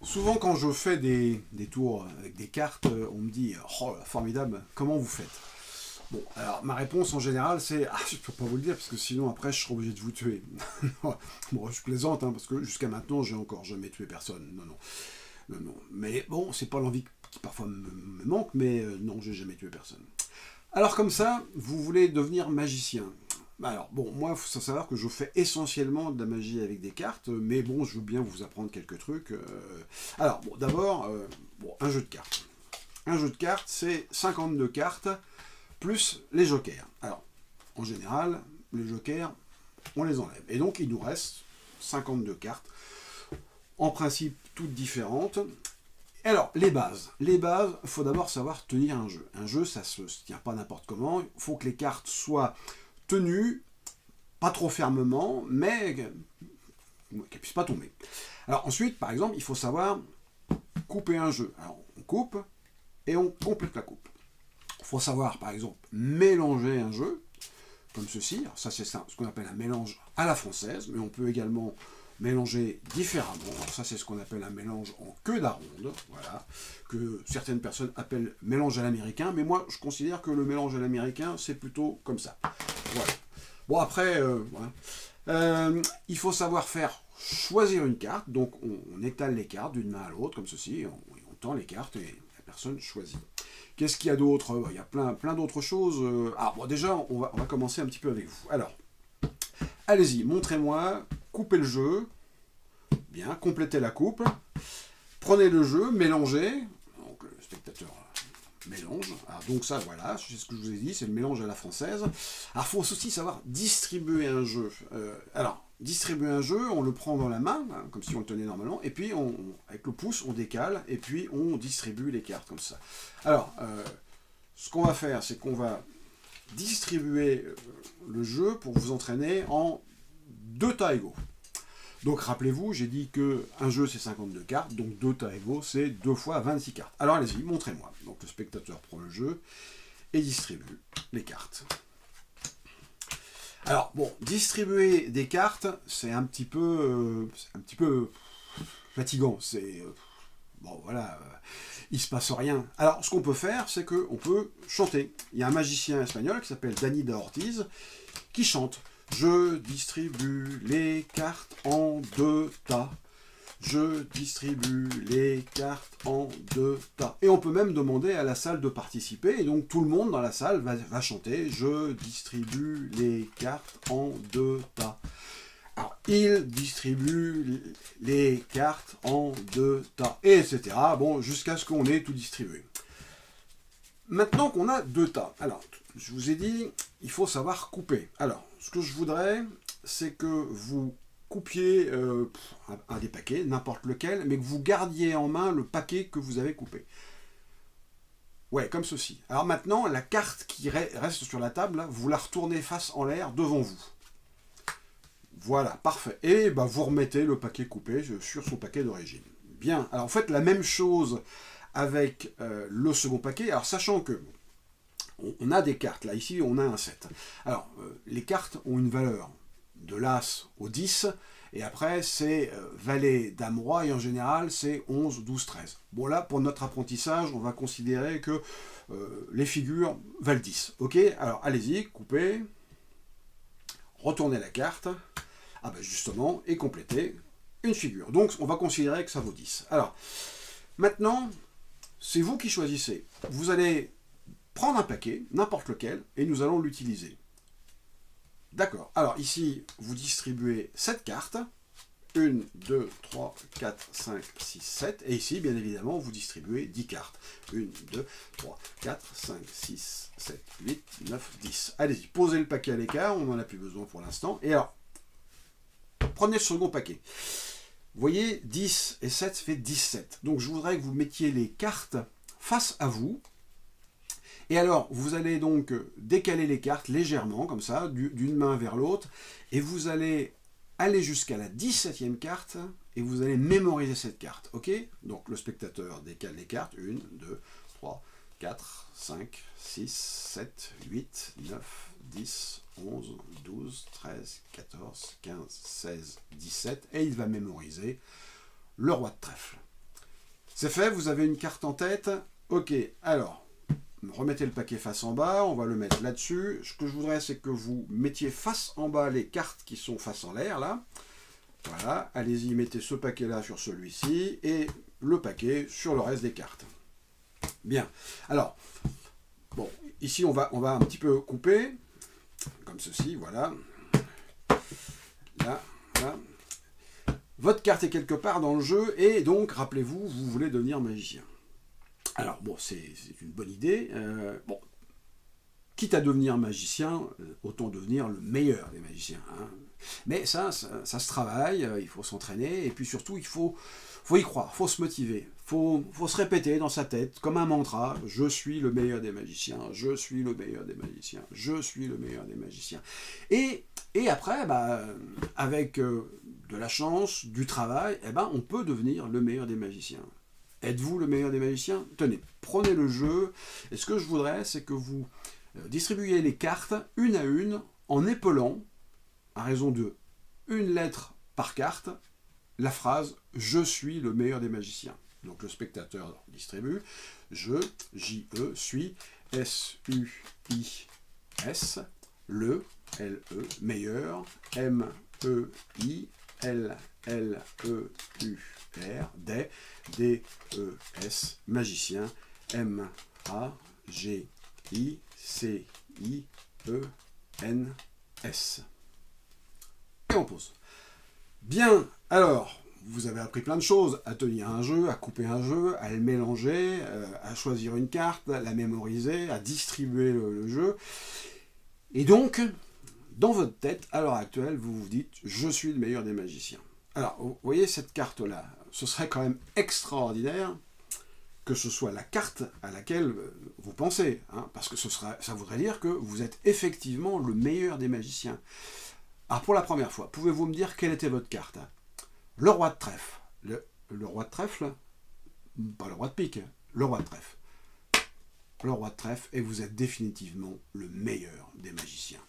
Souvent, quand je fais des tours avec des cartes, on me dit oh, formidable, comment vous faites? Bon, alors ma réponse en général, c'est ah, je peux pas vous le dire parce que sinon après je serai obligé de vous tuer. Bon, je plaisante hein, parce que jusqu'à maintenant, j'ai encore jamais tué personne. Non, non, non, non. Mais bon, c'est pas l'envie qui parfois me manque, mais non, j'ai jamais tué personne. Alors comme ça, vous voulez devenir magicien. Alors bon, moi, il faut savoir que je fais essentiellement de la magie avec des cartes, mais bon, je veux bien vous apprendre quelques trucs. Alors bon, d'abord, bon, un jeu de cartes. Un jeu de cartes, c'est 52 cartes plus les jokers. Alors, en général, les jokers, on les enlève. Et donc, il nous reste 52 cartes, en principe toutes différentes. Alors, les bases. Les bases, il faut d'abord savoir tenir un jeu. Un jeu, ça ne se tient pas n'importe comment. Il faut que les cartes soient tenues, pas trop fermement, mais qu'elles ne puissent pas tomber. Alors ensuite, par exemple, il faut savoir couper un jeu. Alors, on coupe et on complète la coupe. Il faut savoir, par exemple, mélanger un jeu, comme ceci. Alors ça, c'est ce qu'on appelle un mélange à la française, mais on peut également mélanger différemment. Alors ça, c'est ce qu'on appelle un mélange en queue d'aronde, voilà, que certaines personnes appellent mélange à l'américain, mais moi, je considère que le mélange à l'américain, c'est plutôt comme ça. Voilà. Bon, après, voilà. Il faut savoir faire choisir une carte, donc on étale les cartes d'une main à l'autre, comme ceci, on tend les cartes et la personne choisit. Qu'est-ce qu'il y a d'autre? Il y a plein d'autres choses. Ah, bon, déjà, on va commencer un petit peu avec vous. Alors, allez-y, montrez-moi, coupez le jeu, bien, complétez la coupe, prenez le jeu, mélangez, donc le spectateur mélange. Alors, donc ça, voilà, c'est ce que je vous ai dit, c'est le mélange à la française. Alors, il faut aussi savoir distribuer un jeu. Alors, distribuer un jeu, on le prend dans la main, hein, comme si on le tenait normalement, et puis avec le pouce, on décale, et puis on distribue les cartes comme ça. Alors, ce qu'on va faire, c'est qu'on va distribuer le jeu pour vous entraîner en deux tas égaux. Donc rappelez-vous, j'ai dit qu'un jeu c'est 52 cartes, donc 2 tas égaux c'est 2 fois 26 cartes. Alors allez-y, montrez-moi. Donc le spectateur prend le jeu et distribue les cartes. Alors bon, distribuer des cartes, c'est un petit peu fatigant. C'est bon voilà, il se passe rien. Alors ce qu'on peut faire, c'est qu'on peut chanter. Il y a un magicien espagnol qui s'appelle Dani da Ortiz qui chante. Je distribue les cartes en deux tas. Je distribue les cartes en deux tas. Et on peut même demander à la salle de participer. Et donc tout le monde dans la salle va chanter. Je distribue les cartes en deux tas. Alors, il distribue les cartes en deux tas. Et etc. Bon, jusqu'à ce qu'on ait tout distribué. Maintenant qu'on a deux tas, alors je vous ai dit, il faut savoir couper. Alors, ce que je voudrais, c'est que vous coupiez un des paquets, n'importe lequel, mais que vous gardiez en main le paquet que vous avez coupé. Ouais, comme ceci. Alors maintenant, la carte qui reste sur la table, là, vous la retournez face en l'air devant vous. Voilà, parfait. Et bah, vous remettez le paquet coupé sur son paquet d'origine. Bien, alors faites la même chose avec le second paquet. Alors sachant que on a des cartes, là ici on a un 7. Alors les cartes ont une valeur de l'As au 10, et après c'est valet, dame, roi, et en général c'est 11, 12, 13. Bon là pour notre apprentissage on va considérer que les figures valent 10. Ok, alors allez-y, coupez, retournez la carte, ah ben justement, et complétez une figure. Donc on va considérer que ça vaut 10. Alors maintenant, c'est vous qui choisissez. Vous allez prendre un paquet, n'importe lequel, et nous allons l'utiliser. D'accord. Alors ici, vous distribuez 7 cartes. 1, 2, 3, 4, 5, 6, 7. Et ici, bien évidemment, vous distribuez 10 cartes. 1, 2, 3, 4, 5, 6, 7, 8, 9, 10. Allez-y, posez le paquet à l'écart, on n'en a plus besoin pour l'instant. Et alors, prenez le second paquet. Vous voyez, 10 et 7 fait 17. Donc je voudrais que vous mettiez les cartes face à vous. Et alors, vous allez donc décaler les cartes légèrement, comme ça, d'une main vers l'autre. Et vous allez aller jusqu'à la 17e carte. Et vous allez mémoriser cette carte. Ok? Donc le spectateur décale les cartes. 1, 2, 3, 4, 5, 6, 7, 8, 9, 10, 11, 12, 13, 14, 15, 16, 17. Et il va mémoriser le roi de trèfle. C'est fait, vous avez une carte en tête. Ok, alors, remettez le paquet face en bas, on va le mettre là-dessus. Ce que je voudrais, c'est que vous mettiez face en bas les cartes qui sont face en l'air, là. Voilà, allez-y, mettez ce paquet-là sur celui-ci, et le paquet sur le reste des cartes. Bien, alors, bon, ici on va un petit peu couper, comme ceci, voilà. Là, là. Votre carte est quelque part dans le jeu, et donc, rappelez-vous, vous voulez devenir magicien. Alors, bon, c'est une bonne idée. Bon, quitte à devenir magicien, autant devenir le meilleur des magiciens. Hein. Mais ça se travaille, il faut s'entraîner, et puis surtout, il faut y croire, il faut se motiver, il faut se répéter dans sa tête, comme un mantra, je suis le meilleur des magiciens, je suis le meilleur des magiciens, je suis le meilleur des magiciens. Et après, bah, avec de la chance, du travail, eh ben, on peut devenir le meilleur des magiciens. Êtes-vous le meilleur des magiciens? Tenez, prenez le jeu, et ce que je voudrais, c'est que vous distribuez les cartes une à une, en épaulant, à raison de une lettre par carte, la phrase « Je suis le meilleur des magiciens ». Donc le spectateur distribue « Je, J-E, suis, S-U-I-S, le, L-E, meilleur, M-E-I, L-L-E-U-R, des, D-E-S, magicien, M-A-G-I-C-I-E-N-S ». Et on pose. Bien, alors, vous avez appris plein de choses, à tenir un jeu, à couper un jeu, à le mélanger, à choisir une carte, à la mémoriser, à distribuer le jeu. Et donc, dans votre tête, à l'heure actuelle, vous vous dites « Je suis le meilleur des magiciens ». Alors, vous voyez cette carte-là, ce serait quand même extraordinaire que ce soit la carte à laquelle vous pensez, hein, parce que ça voudrait dire que vous êtes effectivement le meilleur des magiciens. Alors pour la première fois, pouvez-vous me dire quelle était votre carte? Le roi de trèfle. Le roi de trèfle, pas le roi de pique, le roi de trèfle. Le roi de trèfle, et vous êtes définitivement le meilleur des magiciens.